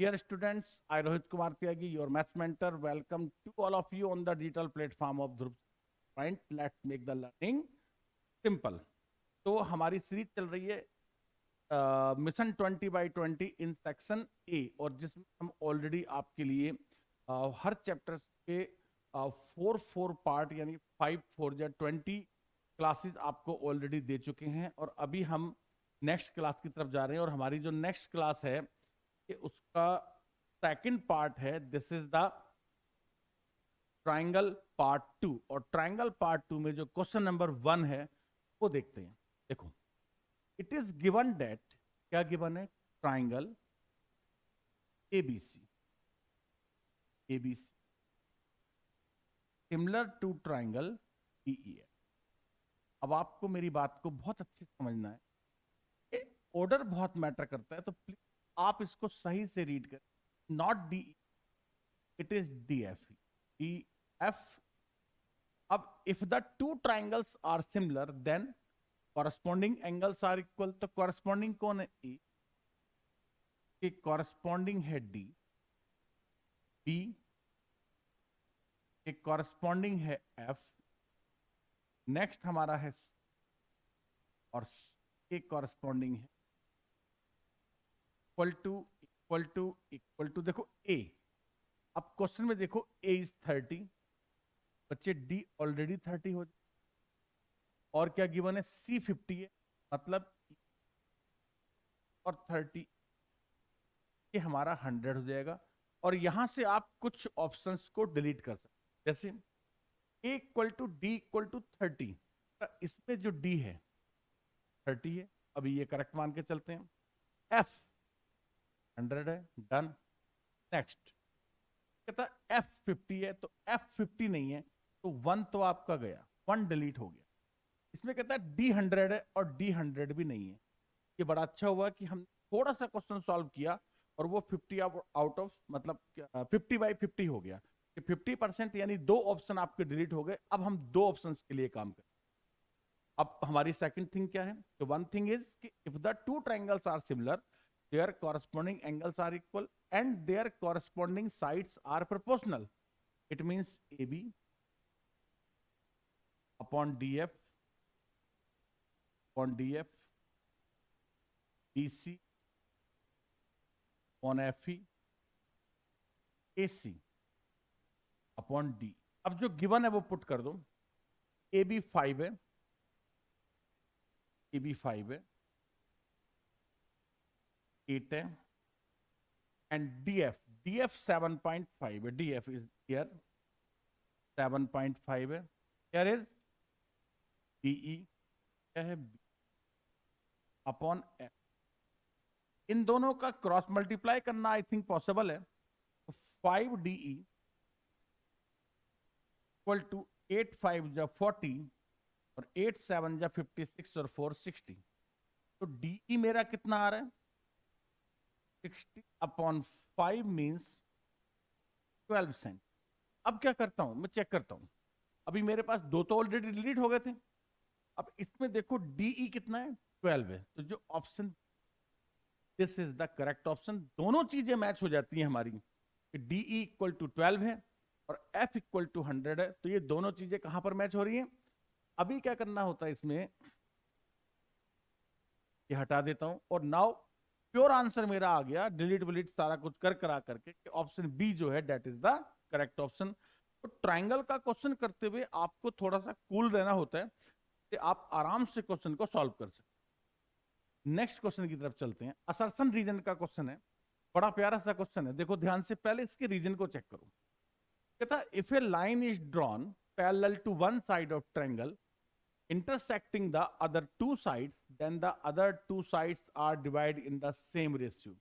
Dear students, I Rohit Kumar Tyagi, your maths mentor. Welcome to all of you on the digital platform of Dhruv Point. Let's make the learning simple. तो हमारी series चल रही है mission 20/20 in section A, और जिसमें हम already आपके लिए हर चैप्टर के 4 पार्ट यानी 5 4 20 क्लासेस आपको ऑलरेडी दे चुके हैं, और अभी हम नेक्स्ट क्लास की तरफ जा रहे हैं। और हमारी जो नेक्स्ट क्लास है कि उसका सेकंड पार्ट है, this is the triangle part 2। और ट्राइंगल पार्ट 2 में जो क्वेश्चन नंबर 1 है वो देखते हैं। देखो, इट इज गिवन दैट, क्या गिवन है? Triangle ABC ABC similar to triangle DEF. अब आपको मेरी बात को बहुत अच्छे से समझना है, ऑर्डर बहुत मैटर करता है, तो प्लीज आप इसको सही से रीड करें। Not D, it is DF. अब if the two triangles are similar then corresponding angles are equal. तो कॉरस्पॉन्डिंग कौन है? ए के कॉरस्पॉन्डिंग है डी, बी के कॉरस्पॉन्डिंग है एफ, नेक्स्ट हमारा है C, और के कॉरस्पॉन्डिंग है equal to equal to equal to. देखो ए, अब क्वेश्चन में देखो ए इज 30, बच्चे डी ऑलरेडी 30 हो जाए, और क्या गिवन है? सी 50 है, मतलब और 30 ये हमारा 100 हो जाएगा। और यहां से आप कुछ ऑप्शंस को डिलीट कर सकते, जैसे A equal to D equal to 30। इसमें जो डी है 30 है, अभी ये करेक्ट मान के चलते हैं। एफ 100 है, डन। नेक्स्ट कहता है एफ 50 है, तो एफ 50 नहीं है, तो 1 तो आपका गया, 1 डिलीट हो गया। इसमें कहता है डी 100 है, और डी 100 भी नहीं है। ये बड़ा अच्छा हुआ कि हम थोड़ा सा क्वेश्चन सॉल्व किया और वो 50 आउट ऑफ मतलब 50/50 हो गया कि 50% यानी 2 ऑप्शन आपके डिलीट हो गए। अब हम 2 ऑप्शंस के लिए काम करें। अब हमारी सेकंड थिंग क्या है? तो वन थिंग इज कि if the two triangles are similar, their corresponding angles are equal and their corresponding sides are proportional. It means A B upon D F upon D F, B C upon F E, A C upon D. अब जो given है वो put कर दो। A B 5 है, A B 5 है, 8 है, and D F 7.5 है। डी एफ इज हियर 7.5 है। हियर इज डीई, क्या है? Upon F. इन दोनों का क्रॉस मल्टीप्लाई करना आई थिंक पॉसिबल है। तो 5 डीई इक्वल टू 8 5 जा 40 और 8 7 जा 56 और 4 60। तो डीई मेरा कितना आ रहा है? 60 अपॉन 5 मीन्स 12 सेंट। अब क्या करता हूं मैं? चेक करता हूं। अभी मेरे पास 2 तो ऑलरेडी डिलीट हो गए थे। अब इसमें देखो डीई कितना है? 12 है। तो जो option, this is the correct option. दोनों चीजें मैच हो जाती हैं हमारी। डीई इक्वल टू 12 है और एफ इक्वल टू 100 है, तो ये दोनों चीजें कहां पर मैच हो रही हैं? अभी क्या करना होता है इसमें, ये हटा देता हूं, और नाउ प्योर आंसर मेरा आ गया, डिलीट विलीट सारा कुछ कर करा करके, ऑप्शन बी जो है that is the correct option. तो ट्राइंगल का क्वेश्चन करते हुए आपको थोड़ा सा कूल रहना होता है कि आप आराम से क्वेश्चन को सॉल्व कर सकते। नेक्स्ट क्वेश्चन की तरफ चलते हैं। असर्शन रीजन का क्वेश्चन है, बड़ा प्यारा सा क्वेश्चन है। देखो ध्यान से, पहले इसके रीजन को चेक करो। कहता if a line is drawn parallel to one side of triangle intersecting the other two sides, then the other two sides are divided in the same ratio।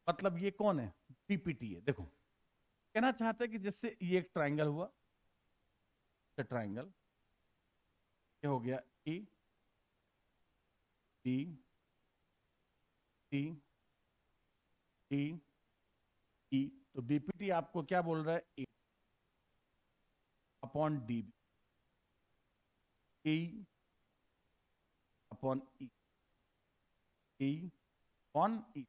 मतलब ये कौन है? डीपीटी है। देखो कहना चाहता है कि जिससे ये एक ट्रायंगल हुआ, ट्रायंगल क्या हो गया? A B C D E. तो बीपीटी आपको क्या बोल रहा है? A upon D B, A upon E, A upon E.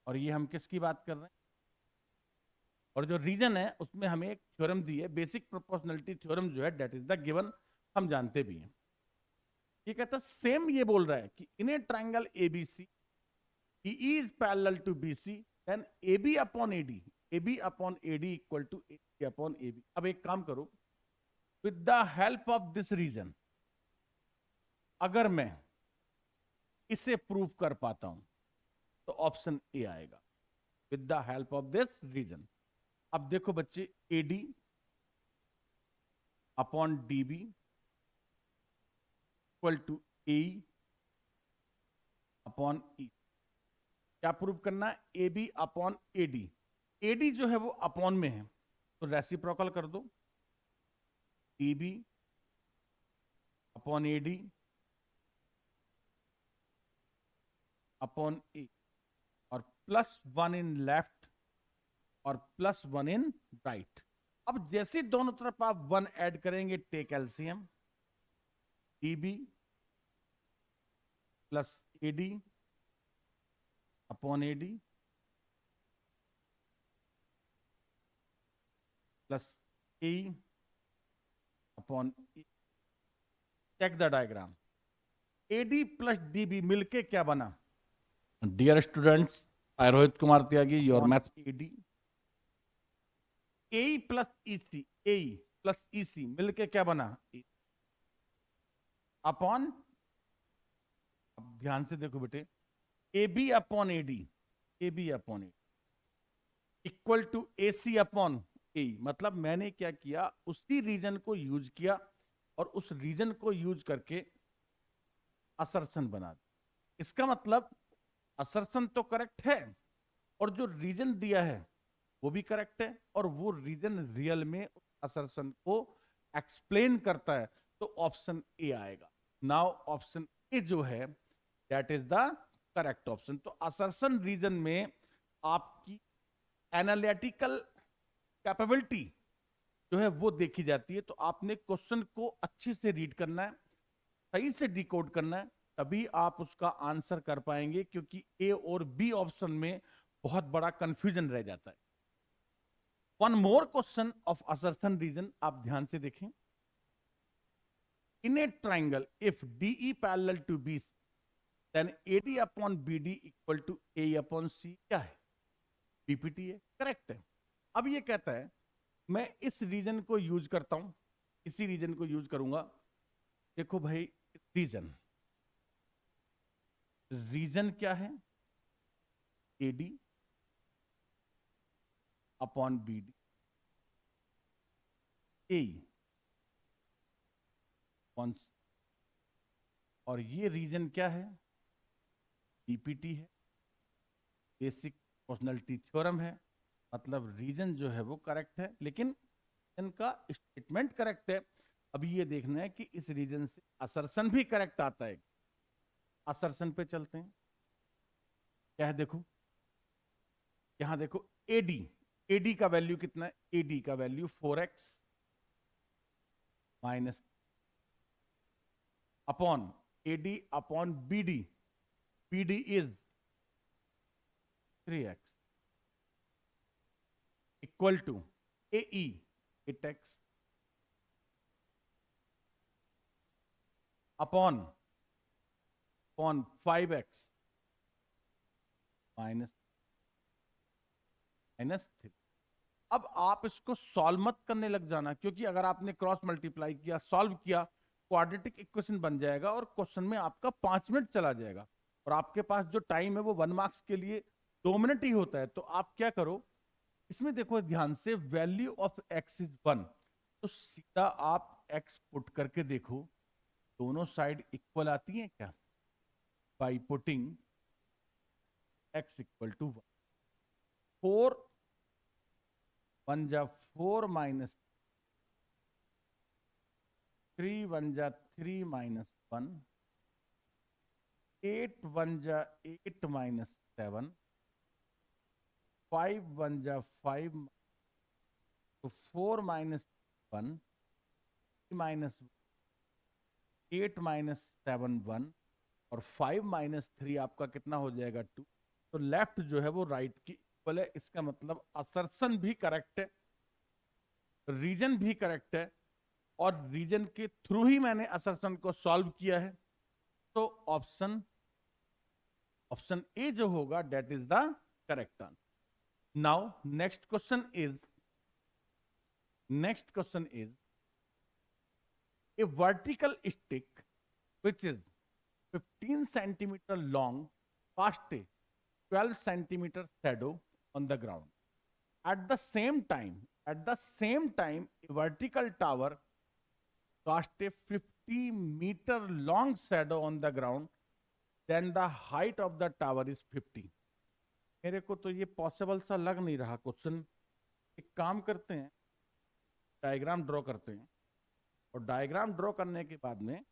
और ये हम किसकी बात कर रहे हैं? और जो रीजन है उसमें हमें एक थ्योरम दी है, बेसिक प्रोपोर्शनलिटी थ्योरम जो है, दैट इज द गिवन, हम जानते भी हैं। ये कहता है सेम, ये बोल रहा है कि in a triangle ABC he is parallel to BC, then AB upon AD, AB upon AD equal to AC upon AB। अब एक काम करो, with the help of this reason, अगर मैं इसे प्रूव कर पाता हूं तो ऑप्शन ए आएगा, with the help of this reason. अब देखो बच्चे, AD upon DB equal to AE upon E। क्या प्रूव करना है? AB upon AD। AD जो है वो अपॉन में है, तो रेसिप्रोकल कर दो, DB upon AD upon A, और +1 इन लेफ्ट और +1 इन राइट। अब जैसे दोनों तरफ आप 1 ऐड करेंगे, take LCM, DB plus AD upon AD plus AE upon E। Check the diagram, AD plus DB मिलके क्या बना? Dear students, I Rohit Kumar Tyagi, your math. AD AE plus EC, AE plus EC मिलके क्या बना? अपॉन, अब ध्यान से देखो बेटे, AB upon AD, AB upon AD equal to AC upon AE। मतलब मैंने क्या किया, उसी रीजन को यूज किया और उस रीजन को यूज करके असर्शन बना दिया। इसका मतलब असर्शन तो करेक्ट है और जो रीजन दिया है वो भी करेक्ट है, और वो रीजन रियल में असर्शन को एक्सप्लेन करता है, तो ऑप्शन ए आएगा। नाउ ऑप्शन ए जो है that is the correct option. तो असर्शन रीजन में आपकी एनालिटिकल कैपेबिलिटी जो है वो देखी जाती है। तो आपने क्वेश्चन को अच्छे से रीड करना है, सही से डिकोड करना है, तभी आप उसका आंसर कर पाएंगे, क्योंकि ए और बी ऑप्शन में बहुत बड़ा कंफ्यूजन रह जाता है। One more question of assertion reason, आप ध्यान से देखें। In a triangle if DE parallel to BC, then AD upon BD equal to AE upon C क्या है? PPT है, करेक्ट है। अब ये कहता है मैं इस रीजन को यूज करता हूं, इसी रीजन को यूज करूंगा। देखो भाई, रीजन, रीजन क्या है? AD upon BD, AE upon C, और ये रीजन क्या है? PPT है, बेसिक पर्सनैलिटी थ्योरम है। मतलब रीजन जो है वो करेक्ट है, लेकिन इनका स्टेटमेंट करेक्ट है। अभी ये देखना है कि इस रीजन से असर्शन भी करेक्ट आता है। असर्शन पे चलते हैं, क्या है देखो, यहां देखो AD, AD का वैल्यू कितना है? AD का value 4x minus upon AD upon BD, BD is 3x equal to AE 8x upon 5x minus 3। अब आप इसको सॉल्व मत करने लग जाना, क्योंकि अगर आपने क्रॉस मल्टीप्लाई किया, सॉल्व किया, क्वाड्रेटिक इक्वेशन बन जाएगा और क्वेश्चन में आपका 5 मिनट चला जाएगा, और आपके पास जो टाइम है वो 1 मार्क्स के लिए 2 मिनट ही होता है। तो आप क्या करो, इसमें देखो ध्यान से, वैल्यू ऑफ x इज 1, तो सीधा आप x पुट करके देखो, दोनों साइड इक्वल आती है क्या? By putting x equal to 1, 4 1 जा 4 माइनस 3 1 जा 3 माइनस 1, 8 1 जा 8 माइनस 7, 5 1 जा 5, तो 4 माइनस 1 माइनस 8 माइनस 7 1, और 5 माइनस 3 आपका कितना हो जाएगा? 2। तो लेफ्ट जो है वो राइट की बोले इसका मतलब असर्शन भी करेक्ट है, रीजन भी करेक्ट है, और रीजन के थ्रू ही मैंने असर्शन को सॉल्व किया है। तो ऑप्शन ऑप्शन ए जो होगा that is the correct answer. Now next question is a vertical stick which is 15 centimeter long cast a 12 centimeter shadow on the ground. At the same time, a vertical tower cast a 50-meter long shadow on the ground. Then the height of the tower is 50. मेरे को तो ये possible सा लग नहीं रहा question. एक काम करते हैं, डायग्राम ड्रॉ करते हैं, और डायग्राम ड्रॉ करने के बाद में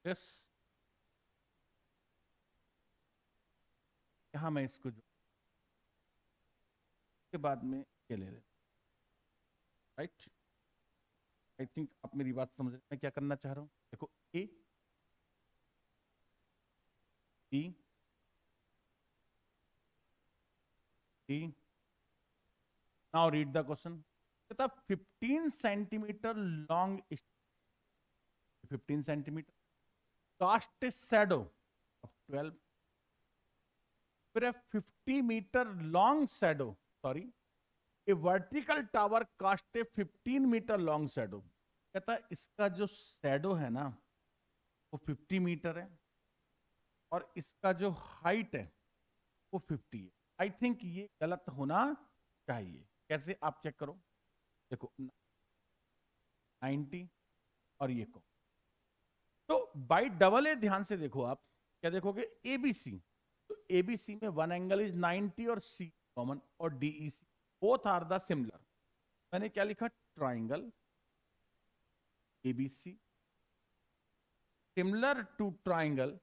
यस यहां मैं इसको जो के बाद में ये ले लें, राइट। आई थिंक आप मेरी बात समझ रहे हैं मैं क्या करना चाह रहा हूं। देखो A B D, now read the question. 15 centimetre long, 15 centimetre cast shadow of 12, फिर 50 metre long shadow, sorry, a vertical tower cast 15 metre long shadow. कहता है इसका जो शैडो है ना वो 50 मीटर है, और इसका जो हाइट है वो 50 है। आई थिंक ये गलत होना चाहिए। कैसे, आप चेक करो। देखो 90 और ये को, तो बाई डबल ए ध्यान से देखो। आप क्या देखोगे, एबीसी, तो एबीसी में वन एंगल इज 90 और सी कॉमन, और DEC both are the similar. मैंने क्या लिखा, triangle ABC similar to triangle.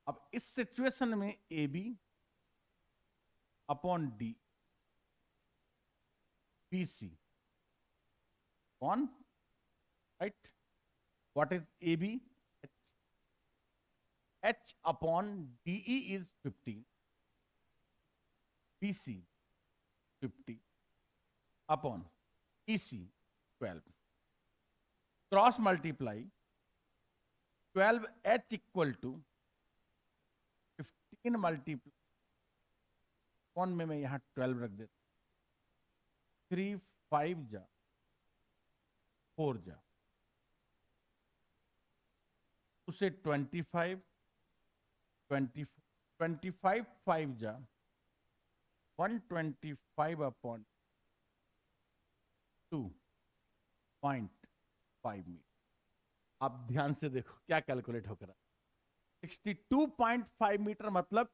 अब इस सिचुएशन में A B upon D B C कौन, right. What is A B, H upon DE is 15, B C 50 upon E C 12, cross multiply 12h equal to 15 multiply, कौन में मैं यहां 12 रख देता, 3 5 जा 4 जा, उसे 25 25 5 जा 125 अपॉन 2.5 मीटर। आप ध्यान से देखो क्या कैलकुलेट होकर 62.5 मीटर। मतलब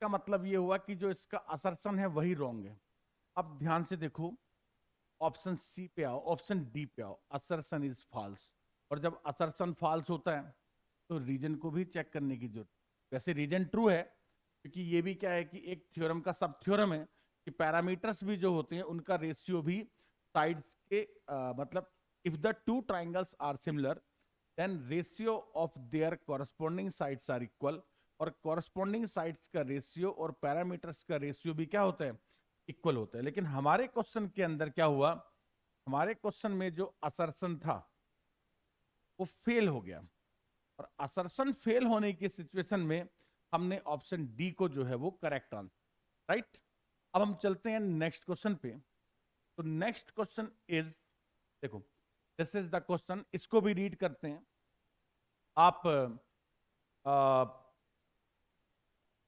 का मतलब ये हुआ कि जो इसका असर्शन है वही रॉन्ग है। अब ध्यान से देखो, ऑप्शन सी पे आओ, ऑप्शन डी पे आओ, असर्शन इज फॉल्स। और जब असर्शन फॉल्स होता है तो रीजन को भी चेक करने की जरूरत। वैसे रीजन ट्रू है, क्योंकि ये भी क्या है कि एक थ्योरम का सब थ्योरम है कि पैरामीटर्स भी जो होते हैं उनका रेशियो भी साइड्स के मतलब if the two triangles are similar then ratio of their corresponding sides are equal. और कॉरस्पॉन्डिंग साइड्स का रेशियो और पैरामीटर्स का रेशियो भी क्या होता है, इक्वल होता है। लेकिन हमारे क्वेश्चन के अंदर क्या हुआ, हमारे क्वेश्चन में जो असर्शन था वो फेल हो गया, और असर्शन फेल होने की सिचुएशन में हमने ऑप्शन डी को जो है वो करेक्ट आंसर, राइट। अब हम चलते हैं नेक्स्ट क्वेश्चन पे। तो नेक्स्ट क्वेश्चन इज, देखो दिस इज द क्वेश्चन, इसको भी रीड करते हैं। आप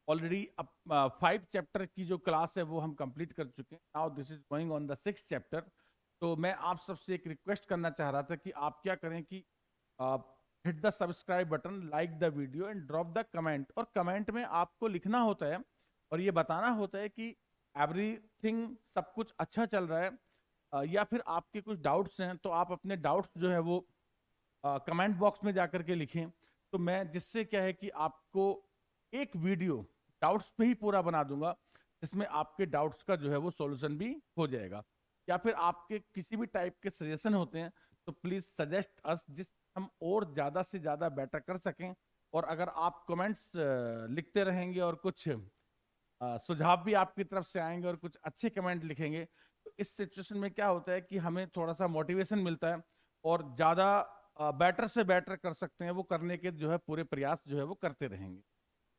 ऑलरेडी 5 चैप्टर की जो क्लास है वो हम कंप्लीट कर चुके हैं। Now this is going on the 6th chapter. तो मैं आप सबसे एक रिक्वेस्ट करना चाह रहा था कि आप क्या करें कि hit the subscribe button, like the video and drop the comment. और कमेंट में आपको लिखना होता है और ये बताना होता है कि एवरीथिंग, सब कुछ अच्छा चल रहा है, या फिर आपके कुछ डाउट्स हैं तो आप अपने डाउट्स जो है वो कमेंट बॉक्स में जाकर के लिखें। तो मैं जिससे क्या है कि आपको एक वीडियो डाउट्स पे ही पूरा बना दूंगा, जिसमें आपके डाउट्स का जो है वो सॉल्यूशन भी हो जाएगा। या फिर आपके किसी भी टाइप के सजेशन होते हैं तो प्लीज सजेस्ट अस, जिस हम और ज्यादा से ज्यादा बेटर कर सकें। और अगर आप कमेंट्स लिखते रहेंगे और कुछ सुझाव भी आपकी तरफ से आएंगे और कुछ अच्छे कमेंट लिखेंगे, तो इस सिचुएशन में क्या होता है कि हमें थोड़ा सा मोटिवेशन मिलता है और ज्यादा बेटर से बेटर कर सकते हैं, वो करने के जो है पूरे प्रयास जो है वो करते रहेंगे।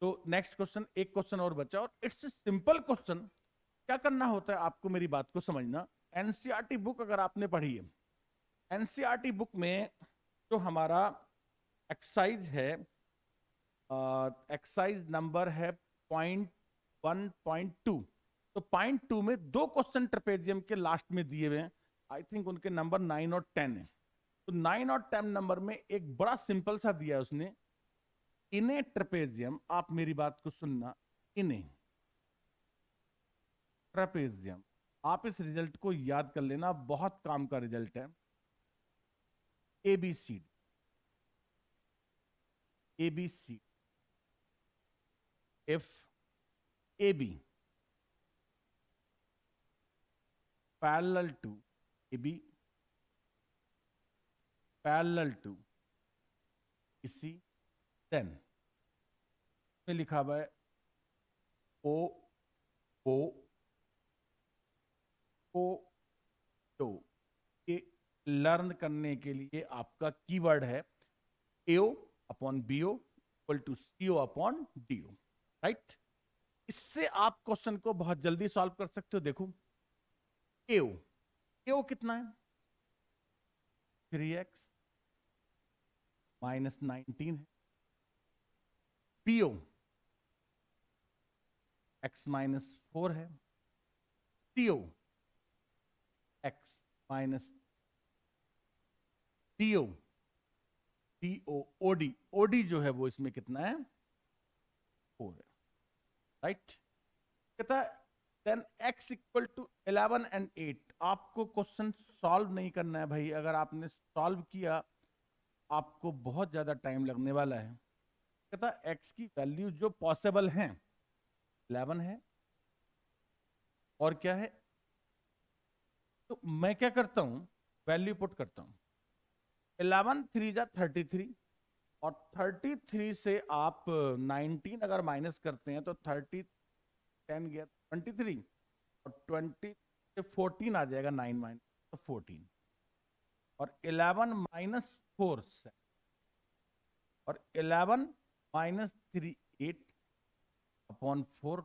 तो नेक्स्ट क्वेश्चन, एक क्वेश्चन और बचा और इट्स सिंपल क्वेश्चन। क्या करना होता है आपको, मेरी बात को समझना। एनसीईआरटी बुक अगर आपने पढ़ी है, एनसीईआरटी बुक में जो हमारा एक्सरसाइज है, एक्सरसाइज नंबर है 0.1.2। तो 0.2 में दो क्वेश्चन ट्रेपेजियम के लास्ट में दिए हुए हैं। आई थिंक उनके नंबर 9 और 10 है। तो 9 और 10 नंबर में एक बड़ा सिंपल सा दिया है उसने, इने ट्रेपेजियम। आप मेरी बात को सुनना, इने ट्रेपेजियम। आप इस रिजल्ट को याद कर लेना, बहुत काम का रिजल्ट है। ABC, ABC, if AB parallel to AB parallel to इसी, then में लिखा हुआ है O O O तो ये लर्न करने के लिए आपका कीवर्ड है AO upon BO equal to CO upon DO, right. इससे आप क्वेश्चन को बहुत जल्दी सॉल्व कर सकते हो। देखो AO, AO कितना है, 3x माइनस 19 है। BO x माइनस 4 है। CO x minus DO, DO OD, OD जो है वो इसमें कितना है, 4 है, राइट। कहता है then x equal to 11 and 8। आपको क्वेश्चन सॉल्व नहीं करना है भाई, अगर आपने सॉल्व किया आपको बहुत ज्यादा टाइम लगने वाला है। कहता है x की वैल्यू जो पॉसिबल है 11 है और क्या है। तो मैं क्या करता हूं, वैल्यू पुट करता हूं। 11 3 जा 33 और 33 से आप 19 अगर माइनस करते हैं तो 30 10 गया 23 और 20 से 14 आ जाएगा, 9 माइनस तो 14 और 11 माइनस 4 और 11 माइनस 3 8 अपॉन 4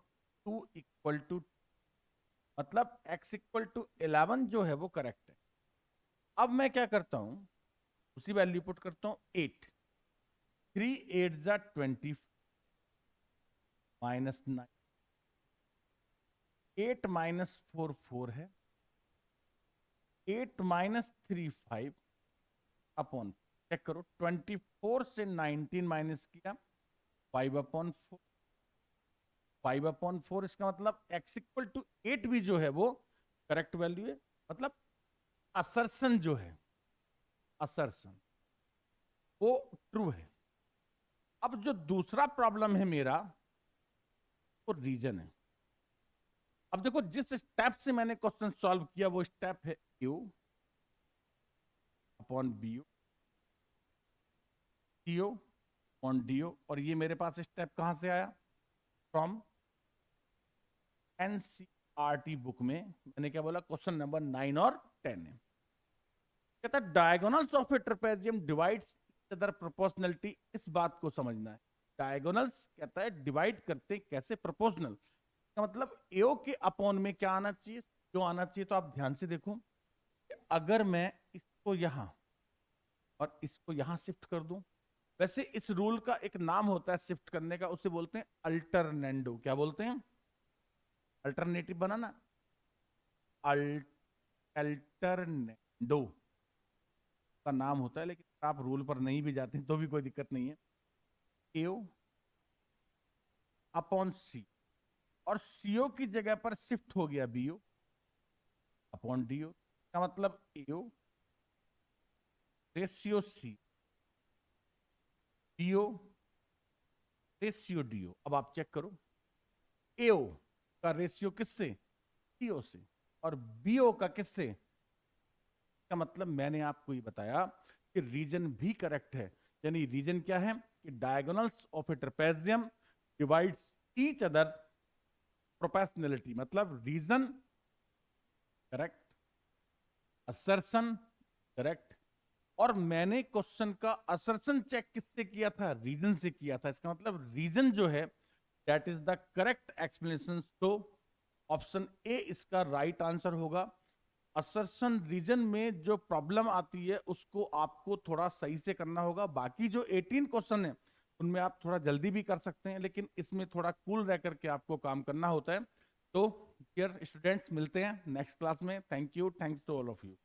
2 इक्वल टू, मतलब x इक्वल टू 11 जो है वो करेक्ट है। अब मैं क्या करता हूं, उसी वैल्यू पुट करता हूं 8, 3 8 जा 20 माइनस 9, 8 माइनस 4 4 है, 8 माइनस 3 5 अपॉन, चेक करो 24 से 19 माइनस किया 5 अपॉन 4, 5 अपॉन 4 इसका मतलब x इक्वल टू 8 भी जो है वो करेक्ट वैल्यू है। मतलब असर्शन जो है, असर्शन वो ट्रू है। अब जो दूसरा प्रॉब्लम है मेरा वो रीजन है। अब देखो जिस स्टेप से मैंने क्वेश्चन सॉल्व किया वो स्टेप है U upon BO, CO upon DO, और ये मेरे पास स्टेप कहां से आया, फ्रॉम एनसीईआरटी बुक में। मैंने क्या बोला, क्वेश्चन नंबर 9 और 10 है। कहता है diagonals of A trapezium divides other proportionality. इस बात को समझना है, डायगोनल्स कहता है डिवाइड करते कैसे, प्रोपोर्शनल का मतलब एओ के अपॉन में क्या आना चाहिए, क्यों आना चाहिए। तो आप ध्यान से देखो, अगर मैं इसको यहां और इसको यहां शिफ्ट कर दूं, वैसे इस रूल का एक नाम होता है शिफ्ट करने का, उसे बोलते हैं अल्टरनेंडो। क्या बोलते हैं, अल्टरनेटिव बनाना, अल्टरनेंडो का नाम होता है। लेकिन आप रूल पर नहीं भी जाते हैं तो भी कोई दिक्कत नहीं है। एओ अपॉन सी, और सीओ की जगह पर शिफ्ट हो गया बीओ अपॉन डीओ का मतलब AO ratio C, DO ratio DO. अब आप चेक करो, एओ का रेशियो किससे, सीओ से, और बीओ का किससे। का मतलब मैंने आपको ये बताया कि रीजन भी करेक्ट है। यानी रीजन क्या है कि diagonals of A trapezium divides each other proportionality, मतलब रीजन करेक्ट, असर्शन करेक्ट, और मैंने क्वेश्चन का असर्शन चेक किससे किया था, रीजन से किया था। इसका मतलब रीजन जो है that is the correct explanation. तो ऑप्शन ए इसका राइट आंसर होगा। असर्शन रीजन में जो प्रॉब्लम आती है उसको आपको थोड़ा सही से करना होगा। बाकी जो 18 क्वेश्चन है उनमें आप थोड़ा जल्दी भी कर सकते हैं, लेकिन इसमें थोड़ा कूल रह करके आपको काम करना होता है। तो डियर स्टूडेंट्स, मिलते हैं नेक्स्ट क्लास में। Thank you, thanks to all of you.